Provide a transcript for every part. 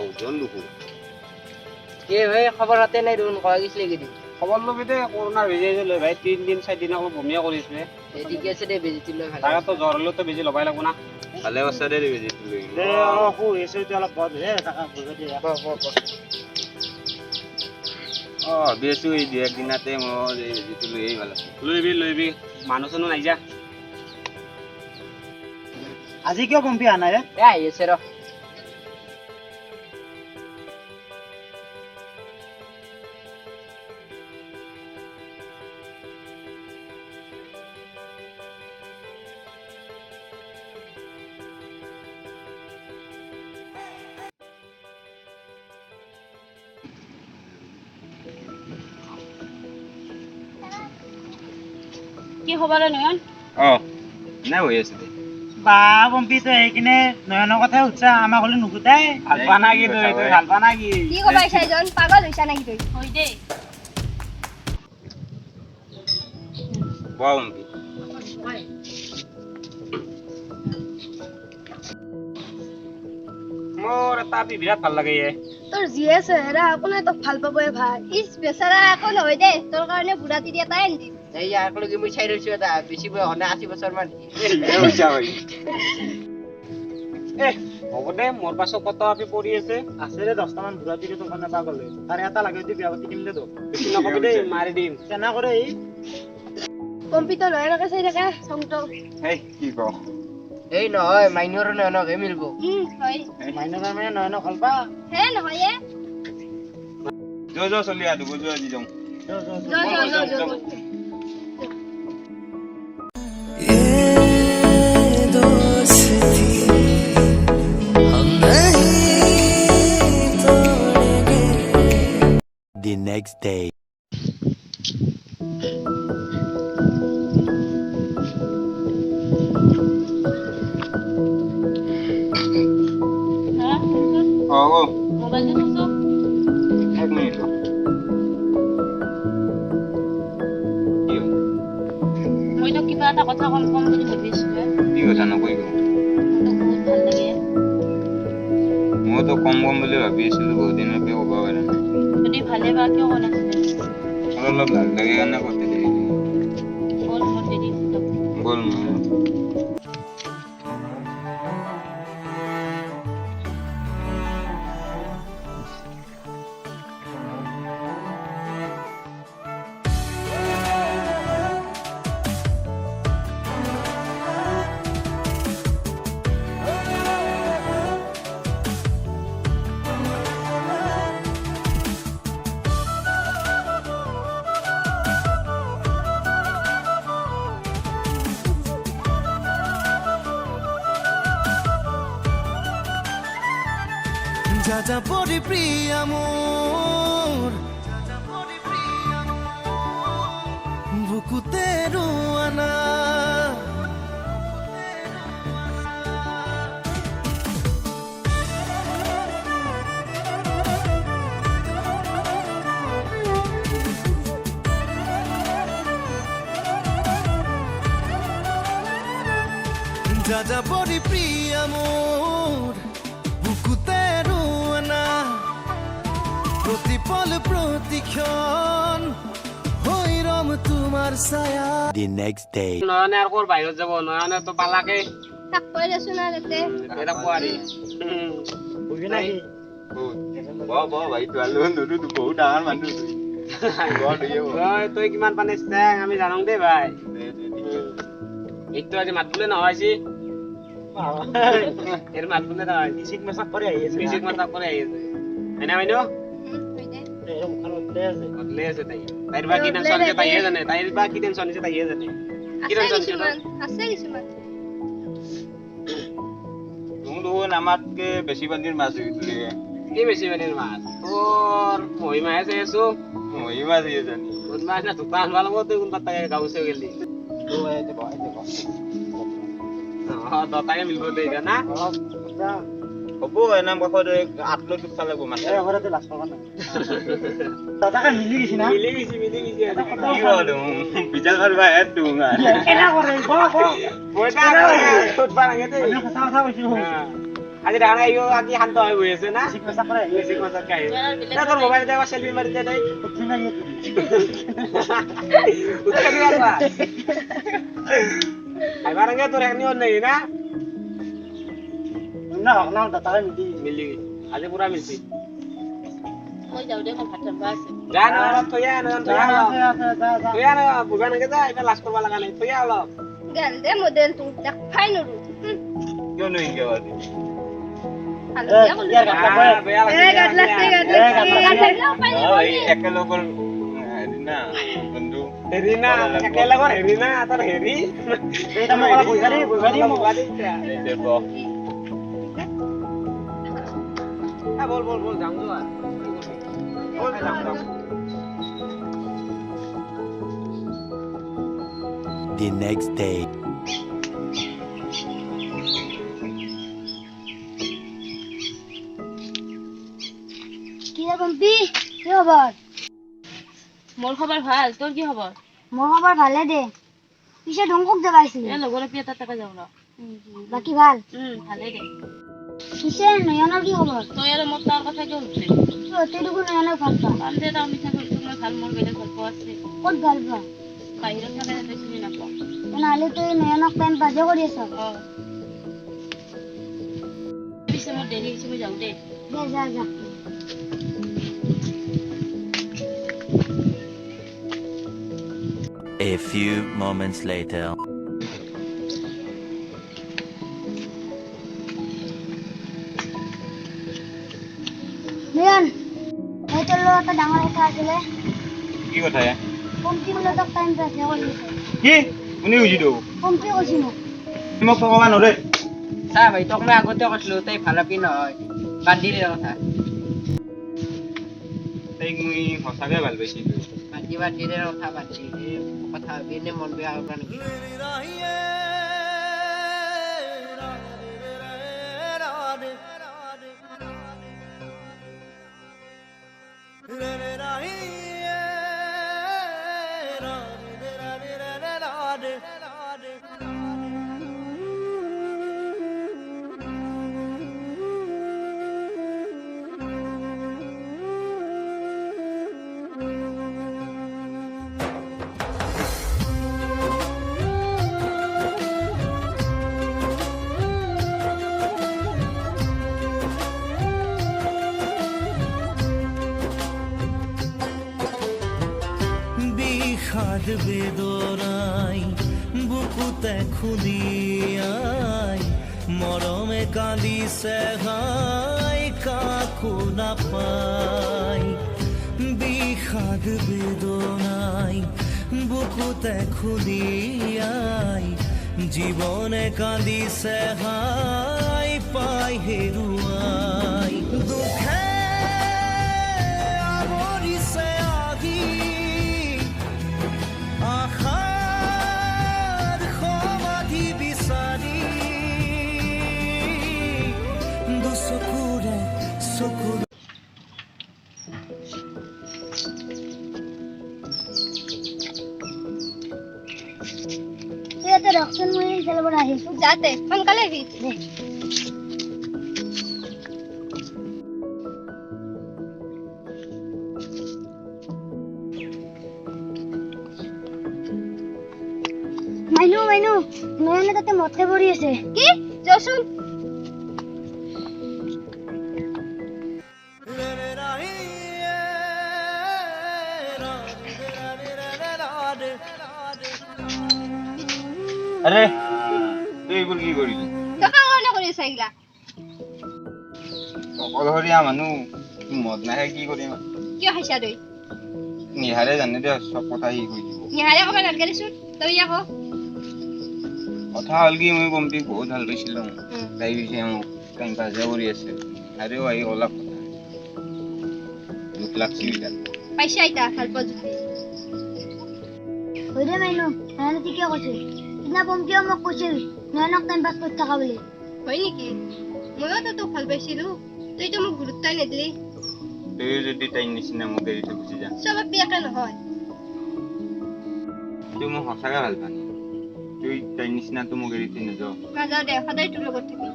ওজন দেখো কে ভাই খবর হাতে নাই দেখোন কয়া গেছিলে কেদিন খবর লবি দে করোনা বেজি লৈ ভাই 3 দিন 4 দিন অলপ বমিয়া কৰিছে এদিকে আছে দে বেজি তুলে ভালো তাকে তো জ্বৰ হলেও তো বেজি লবাই লাগব না ভালে আছে দে বেজি তুলি দে অলপ সু এসে অলপ বদ হে টাকা বুঝে দে বেছো এই দুই একদিনতে মই বেজি তুলি এই ভাল আছে লৈবি মানুহ চানুহ নাই যা আজি কিয় পম্পি আনা রে এ আহি আছে ৰ কি খবৰ নয়ন নাই হৈ আছে দে বা পম্পি তো এইকিনে নয়নৰ কথা উঠছা আমাক হলে নুকুতাই ভাল পা না কি তই ভাল পা না কি কি কবা চাইজন পাগল হৈছা নাকি তই হৈ দে বম্পি মোৰ এটা বিৰাট ভাল লাগে তোৰ জিয়ে চেহেৰা কোনে তোক ভাল পাবই ভাল ইস বেচাৰা একো নহয় দে তোৰ কাৰণে বুঢ়া তিৰি এটাই আনি দিম এই ইয়াৰ লগে মই চাই ৰৈছো এটা বেছি বয়স হনে 80 বছৰ মান হ'ব দে মোৰ পাছত কত আপি পৰি আছে আছে ৰে 10টা মান বুঢ়া তিৰি তোৰ কাৰণে পাগল হৈ তাৰে এটা লাগে যদি বিয়া পাতি দিম দে তো বেছি নকবি দেই মাৰি দিম কেনা কৰে এই কম্পিউটাৰ নয়নকে চাই থাকে সংটো হেই কি ক এই নহয় মাইনৰ নয়নক হে মিলব হয় মাইনৰ মানে নয়নক ভাল পা হে নহয় এ যো চলি আ দুগো যো আজি যাম জ The next day. মোবাইলটো চাইছো এক মিনিট মই তো কিবা এটা কথা কম বুলি ভাবিছো কি কথা নকৰিব বহুত ভাল লাগে মই তো কম বুলি ভাবি আছিলো বহুত দিনৰ পৰা ক'ব পৰা নাই যদি ভালে বা কিয় কোৱা নাছিলে অলপ লাগ লাগে কাৰণে কৈছে দেই বল মোৰ দেৰি বল যা পরি প্রিয়া মোর বুকুতে রুয়ানা যা পরি প্রিয়া মোর বুকুতে প্রতিপল প্রতিক্ষণ হইরম তোমার ছায়া The next day. নয়নে আর কোর বাইরে যাব নয়নে তো পালাকে তাক কৈ দেছো না তাতে এটা কোৱাৰি বুঝি নাকি ভাই তো আলো নদু তো বহুত ডাঙৰ মানুহ তই কিমান পানিছ আমি জানো দেই ভাই এইটো আজি মাত বোলে নহয়ছি এর মাত বোলে নহয় মিছিক মেসাক করে আহি আছে মিউজিক মাত করে আহি আছে এনে মাইনো হৈ দে এই মুখখন উঠলে আছে বদলে আছে তাইৰ বা কি টেনচন আছে তাইহে জানে তাইৰ বা কি টেনচন আছে তাইহে জানে কি টেনচন আছে কিছুমান তুমি দেখোন আমাতকে বেছি পানীৰ মাছ ধৰিছিলি কি বেছি পানীৰ মাছ তোৰ মহিমাহে চাই আছো মহিমা চাই জানি মহিমা না দোকান আনবা লাগিব তই কোনবা তাকে গাঁৱছে গেলি দতাকে মিলব দে এতিয়া না হ'ব এনাম কাষত আঠলৈ দুটা লাগিব মাছ ঘৰতে লাজ পাবা না দাদাকে মিলি গেছি না মিলি গেছি কি হ'ল বিজাল ভাল ভাই এত তুঙা কেনা কৰে গো গো পইচা তোত পাৰাগে দে আমি কথা কথা কৈছো আজি দেখা নাই আজি শান্ত হৈ বহি আছে না বেছি পইচা কৰে বেছি কথা কাই না তোৰ মোবাইলতে এবাৰ চেলফি মাৰি দে দেই উঠি না ইয়ে উঠে দিবা এবাৰ আগে তোৰ একনিও নাই না না না দাতাৰে মিলি মিলি আজি পুৰা মিলছি মই যাওঁ দে মই ভাত ৰান্ধবা আছে যা না অলপ থৈ আহ যা যা থৈ আহ ভুগা নাগে যা এতিয়া লাজ কৰিব লগা নাই থৈ আহ অলপ গেল দে মডেলটো দেখাই নৰো কিয় নহয় কিয় আজি ভালো দিয়া বল ইয়াৰ গাত লাগব বেয়া এ গাত লাগছে একেলগৰ হেৰি না বন্ধু হেৰি না একেলগৰ হেৰি না তাৰ হেৰি এইটা মোক বইগাৰি মোক বল বল বল যাম যোৱা বল যাম যাম The next day. কি ৰে বম্পি কি খবৰ মোৰ খবৰ ভাল তোৰ কি খবৰ মোৰ খবৰ ভালে দে পিছে ঢংকক যাবাইছিল এ লগৰ পিয়া তাতে যাওঁ ৰ বাকি ভাল ভালেই দে পিছে নয়নৰ কি খবৰ তই আৰু মোৰ তাৰ কথা কিয় সুধিলি তই দেখোন নয়নক ভাল পা কাম দে তাৰ মিছা কৈছো মই ভাল মোৰ বেলেগ ভাল পোৱা আছে ক'ত ভাল পা বাহিৰত থাকে তাতে চিনি নাপাওঁ তেনেহ'লে তই নয়নক টাইম পাছে কৰি আছ পিছে মোৰ দেৰি হৈছে মই যাওঁ দে দে যা যা A few moments later. নয়ন এই তোৰ লগত এটা ডাঙৰ কথা আছিলে কি কথা পম্পি বোলে তোক টাইম পাছে কৰি আছে কি কোনে বুজিতো পম্পি কৈছি মোক মোক ক'বা নৰে চা ভাই তোক মই আগতে কৈছিলো তই ভাল পাবি নহয় বাদ দিলি কথা তাইক মই সঁচাকে ভাল পাইছিলো বাদ দিলে কথা বাদ দিলি কথা ভাবি এনে মন বেয়া হ'ব নেকি বিষাদ বেদনাই বুকুতে খুলিয়াই মৰমে কান্দিছে হাই কাকো নাপাই বিষাদ বেদনাই বুকুতে খুলিয়াই জীৱনে কান্দিছে হাই পাই হেৰুৱাই দুখে আৱৰিছে আহি আশাৰ সমাধি বিচাৰি দুচকুৰে চকুৰ ইয়াতে ৰকচোন মই খেলিব আহিছো যাতে সোনকালে আহিবি মাইনু নয়নে তাতে মতে পৰি আছে কি যাচোন আৰে তুই এইবোৰ কি কৰিলি টকা কাৰণে কৰি আছে এইগিলা অকলশৰীয়া মানুহ মদ নাখাই কি কৰিম কিয় খাইছা তই নিহাৰে জানে দে চব কথা সি কৈ দিব নিহাৰে ক'ব নালাগে দেচোন তই আকৌ কথা হ'ল কি মই পম্পীক বহুত ভাল পাইছিলোঁ তাই পিছে মোক টাইম পাছহে কৰি আছে আৰু আহি অলপ কথা দুখ লাগছি বিৰাট পাইছা এতিয়া ভাল পোৱা যদি হৈ দে মাইনু নয়নে ঠিকে কৈছে সিদিনা পম্পীয়েও মোক কৈছিল নয়নক টাইম পাছ কৰি থকা বুলি হয় নেকি মইতো তোক ভাল পাইছিলো তইতো মোক গুৰুত্বই নিদিলি তইও যদি তাইৰ নিচিনা মোক এৰি থৈ গুচি যা চব একে নহয় তই মোক সঁচাকে ভাল পানি তুই তাইৰ নিচিনাটো মোক এৰি থৈ নাযাৱ নাযাওঁ দে সদায় তোৰ লগত থাকিম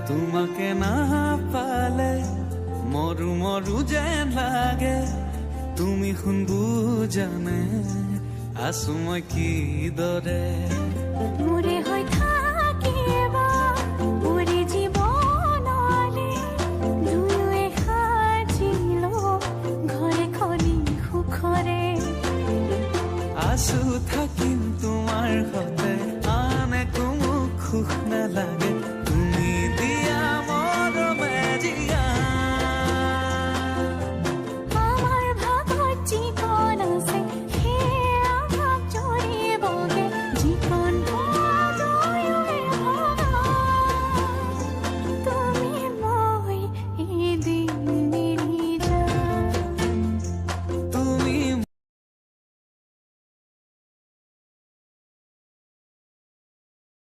তোমাকে না পালে মৰু মৰু যেন লাগে তুমি শুন বুজানে আছো মই কিদৰে মোৰে হৈ থাকিবা পুৰি জীৱনলে দুয়োৱে সাজিলো ঘৰে খনি সুখৰে আছো থাকিম তোমাৰ সতে আন একো মোক সুখ নালাগে